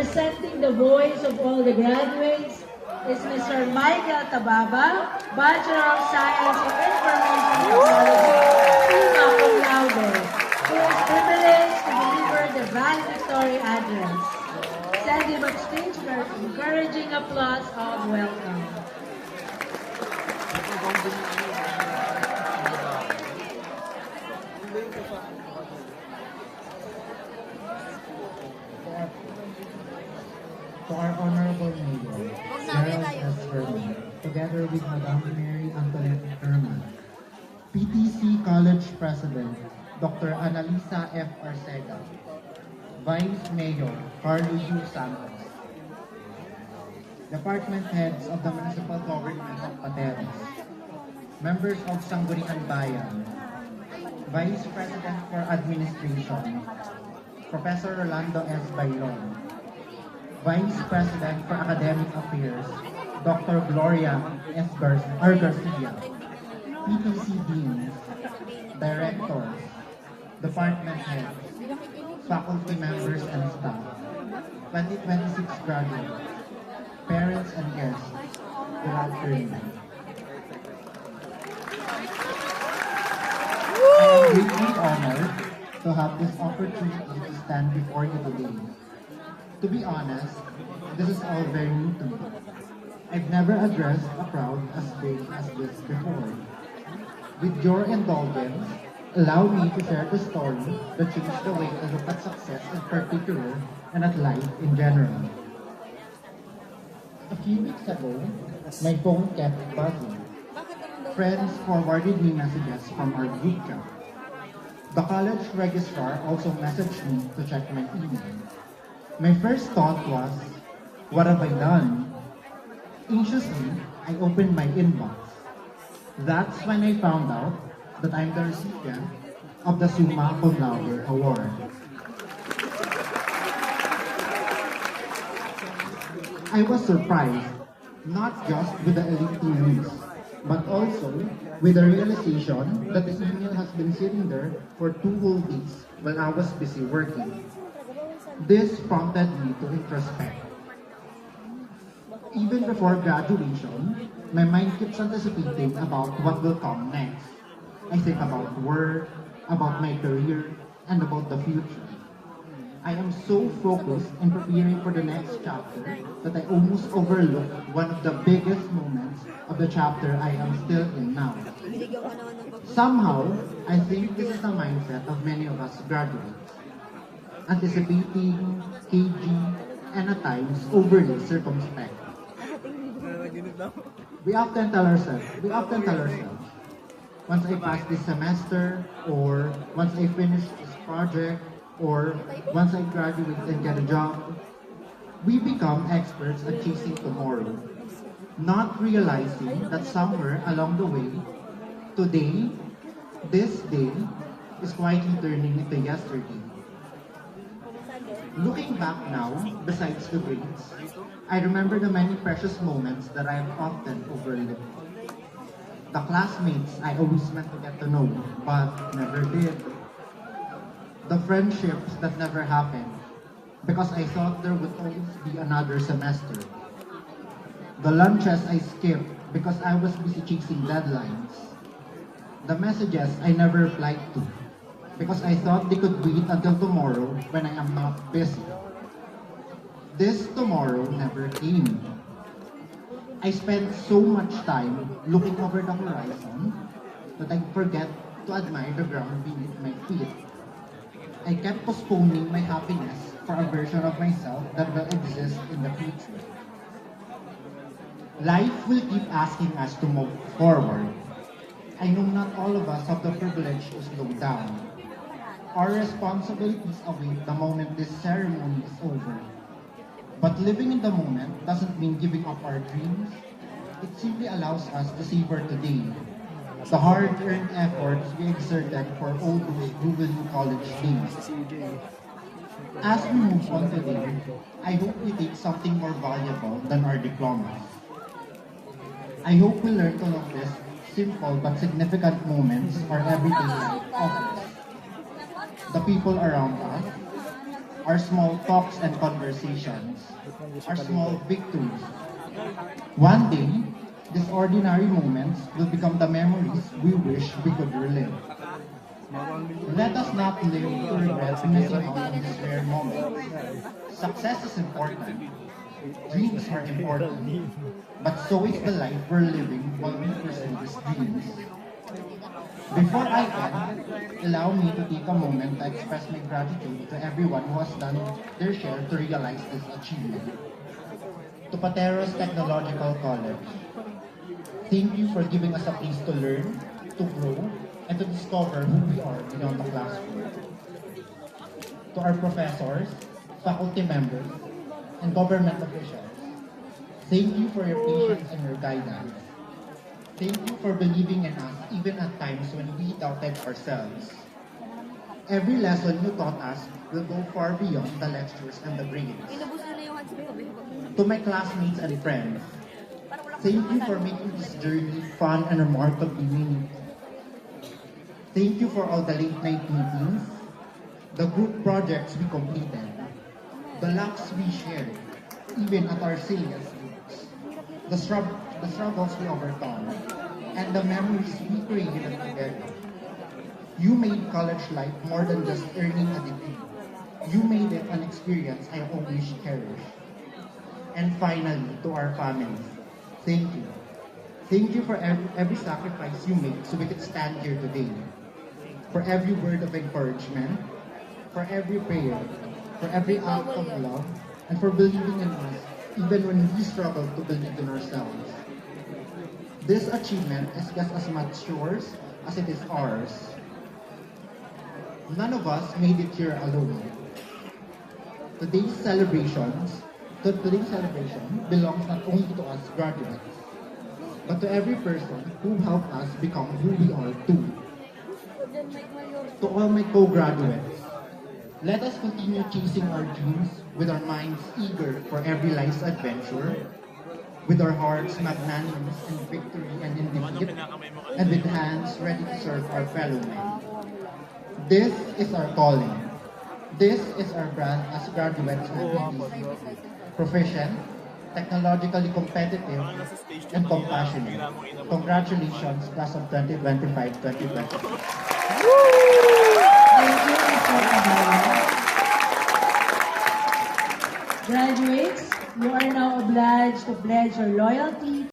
Representing the voice of all the graduates is Mr. Michael Tababa, Bachelor of Science in Information Technology, summa cum laude, who is privileged to deliver the valedictory address. Send him upstage for encouraging applause of welcome. To our Honorable Mayor, Gerald S. Herman, together with Madam Mary Antoinette Herman, PTC College President, Dr. Annalisa F. Arcega, Vice Mayor Carlo U. Santos, Department Heads of the Municipal Government of Pateros, members of Sangguniang Bayan, Vice President for Administration, Professor Rolando S. Bayron, Vice President for Academic Affairs, Dr. Gloria S. Garcia, PTC Deans, Directors, Department Heads, Faculty Members and Staff, 2026 graduates, parents and guests, good afternoon. I am greatly honored to have this opportunity to stand before you today. To be honest, this is all very new to me. I've never addressed a crowd as big as this before. With your indulgence, allow me to share the story that changed the way I look at success in particular and at life in general. A few weeks ago, my phone kept buzzing. Friends forwarded me messages from our group chat. The college registrar also messaged me to check my email. My first thought was, what have I done? Anxiously, I opened my inbox. That's when I found out that I'm the recipient of the Summa Cum Laude Award. I was surprised, not just with the elite news, but also with the realization that the email has been sitting there for 2 whole days while I was busy working. This prompted me to introspect. Even before graduation, my mind keeps anticipating about what will come next. I think about work, about my career, and about the future. I am so focused in preparing for the next chapter that I almost overlook one of the biggest moments of the chapter I am still in now. Somehow, I think this is the mindset of many of us graduates. Anticipating, cagey, and at times overly circumspect. We often tell ourselves, once I pass this semester, or once I finish this project, or once I graduate and get a job, we become experts at chasing tomorrow, not realizing that somewhere along the way, today, this day, is quietly turning into yesterday. Looking back now, besides the grades, I remember the many precious moments that I have often overlooked. The classmates I always meant to get to know, but never did. The friendships that never happened, because I thought there would always be another semester. The lunches I skipped because I was busy chasing deadlines. The messages I never replied to, because I thought they could wait until tomorrow when I am not busy. This tomorrow never came. I spent so much time looking over the horizon that I forget to admire the ground beneath my feet. I kept postponing my happiness for a version of myself that will exist in the future. Life will keep asking us to move forward. I know not all of us have the privilege to slow down. Our responsibilities await the moment this ceremony is over. But living in the moment doesn't mean giving up our dreams. It simply allows us to savor today, the hard-earned efforts we exerted for all those juvenile college days. As we move on today, I hope we take something more valuable than our diplomas. I hope we learn to notice simple but significant moments or everyday life offers. The people around us, our small talks and conversations, our small victories. One day, these ordinary moments will become the memories we wish we could relive. Let us not live to regret missing out on these rare moments. Success is important. Dreams are important. But so is the life we're living while we pursue these dreams. Before I end, allow me to take a moment to express my gratitude to everyone who has done their share to realize this achievement. To Pateros Technological College, thank you for giving us a place to learn, to grow, and to discover who we are beyond the classroom. To our professors, faculty members, and government officials, thank you for your patience and your guidance. Thank you for believing in us even at times when we doubted ourselves. Every lesson you taught us will go far beyond the lectures and the grades. To my classmates and friends, thank you for making this journey fun and remarkably meaningful. Thank you for all the late night meetings, the group projects we completed, the laughs we shared, even at our silliest groups, the struggles we overcome, and the memories we created together. You made college life more than just earning a degree. You made it an experience I always cherish. And finally, to our families, thank you. Thank you for every sacrifice you made so we could stand here today. For every word of encouragement, for every prayer, for every act of love, and for believing in us even when we struggle to believe in ourselves. This achievement is just as much yours as it is ours. None of us made it here alone. Today's celebration belongs not only to us graduates, but to every person who helped us become who we are too. To all my co-graduates, let us continue chasing our dreams with our minds eager for every life's adventure, with our hearts magnanimous in victory and in defeat, and with hands ready to serve our fellow men. This is our calling. This is our brand as graduates of PTC. Proficient, technologically competitive, and compassionate. Congratulations, class of 2025-2026. Thank you, Mr. Caballa. Graduates, you are now obliged to pledge your loyalty